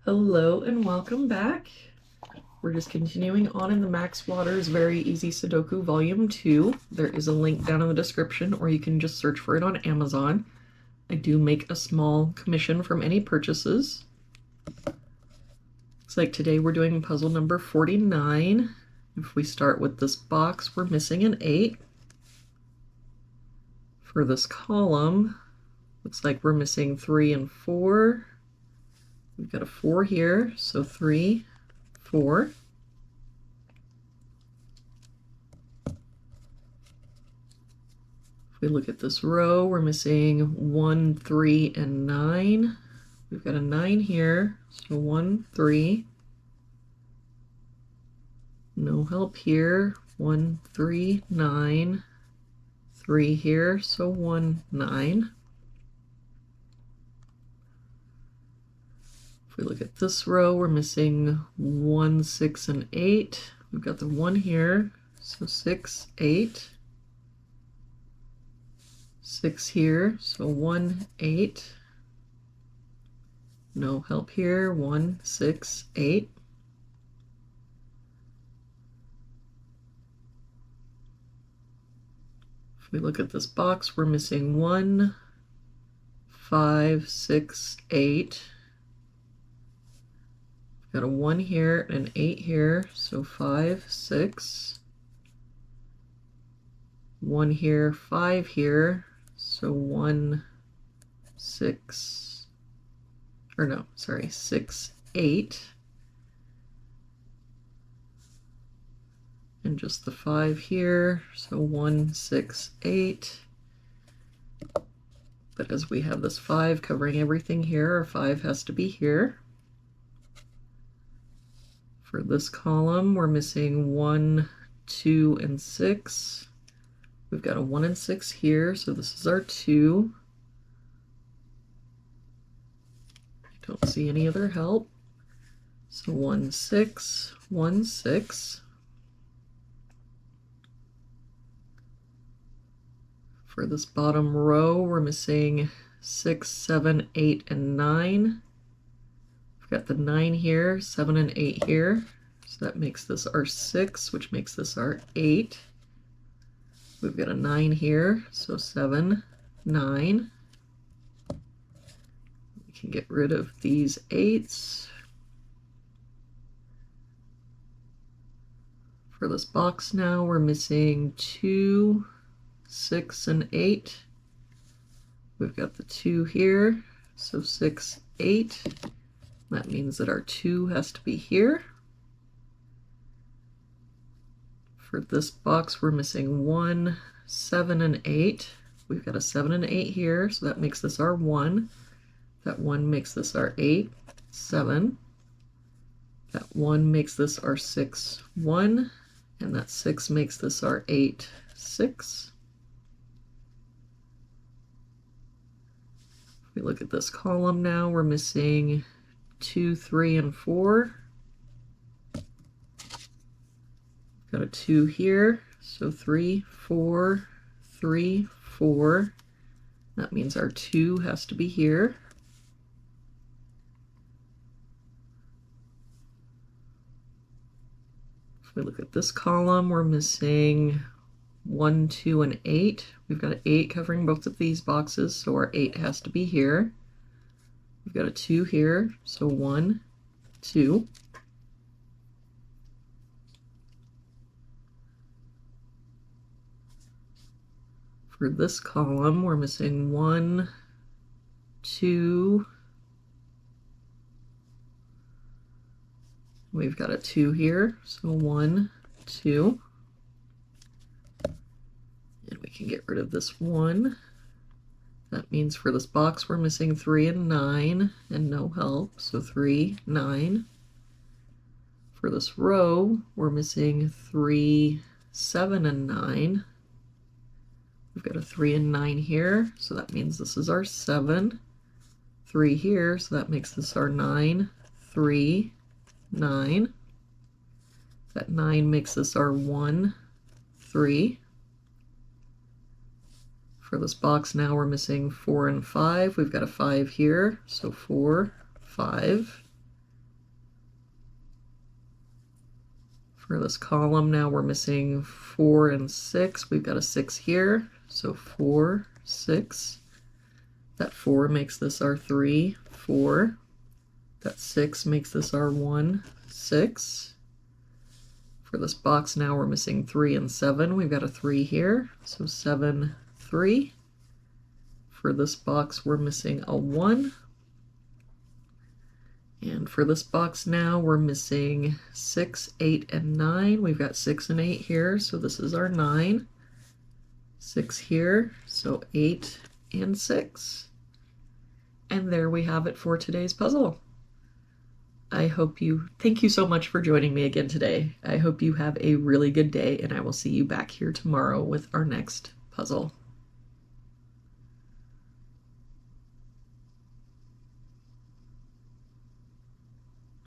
Hello and welcome back. We're just continuing on in the Max Waters Very Easy Sudoku Volume 2. There is a link down in the description, or you can just search for it on Amazon. I do make a small commission from any purchases. Looks like today we're doing puzzle number 49. If we start with this box, we're missing an 8. For this column, looks like we're missing 3 and 4. We've got a 4 here, so 3, 4. If we look at this row, we're missing 1, 3, and 9. We've got a 9 here, so 1, 3. No help here, 1, 3, 9. 3 here, so 1, 9. If we look at this row, we're missing 1, 6, and 8. We've got the 1 here, so 6, 8. 6 here, so 1, 8. No help here, 1, 6, 8. If we look at this box, we're missing 1, 5, 6, 8. Got a 1 here and an 8 here, so 5, 6. 1 here, 5 here, so 1, 6. Or no, sorry, 6, 8. And just the 5 here, so 1, 6, 8. But as we have this 5 covering everything here, our 5 has to be here. For this column, we're missing 1, 2, and 6. We've got a 1 and 6 here, so this is our 2. I don't see any other help. So 1, 6, 1, 6. For this bottom row, we're missing 6, 7, 8, and 9. We've got the 9 here, 7 and 8 here. So that makes this our 6, which makes this our 8. We've got a 9 here, so 7, 9. We can get rid of these 8s. For this box now, we're missing 2, 6, and 8. We've got the 2 here, so 6, 8. That means that our 2 has to be here. For this box, we're missing 1, 7, and 8. We've got a 7 and 8 here, so that makes this our 1. That 1 makes this our 8, 7. That 1 makes this our 6, 1. And that 6 makes this our 8, 6. If we look at this column now, we're missing 2, 3, and 4. Got a 2 here, so 3, 4, 3, 4. That means our 2 has to be here. If we look at this column, we're missing 1, 2, and 8. We've got an 8 covering both of these boxes, so our 8 has to be here. We've got a 2 here, so 1, 2. For this column, we're missing 1, 2. We've got a 2 here, so 1, 2. And we can get rid of this 1. That means for this box, we're missing 3 and 9 and no help, so 3, 9. For this row, we're missing 3, 7, and 9. We've got a 3 and 9 here, so that means this is our 7. 3 here, so that makes this our 9, 3, 9. That 9 makes this our 1, 3. For this box now, we're missing 4 and 5. We've got a 5 here, so 4, 5. For this column now we're missing 4 and 6. We've got a 6 here, so 4, 6. That 4 makes this our 3, 4. That 6 makes this our 1, 6. For this box now we're missing 3 and 7. We've got a 3 here, so 7, 3. For this box we're missing a 1. And for this box now we're missing 6, 8, and 9. We've got 6 and 8 here, so this is our 9. 6 here, so 8 and 6. And there we have it for today's puzzle. Thank you so much for joining me again today. I hope you have a really good day, and I will see you back here tomorrow with our next puzzle.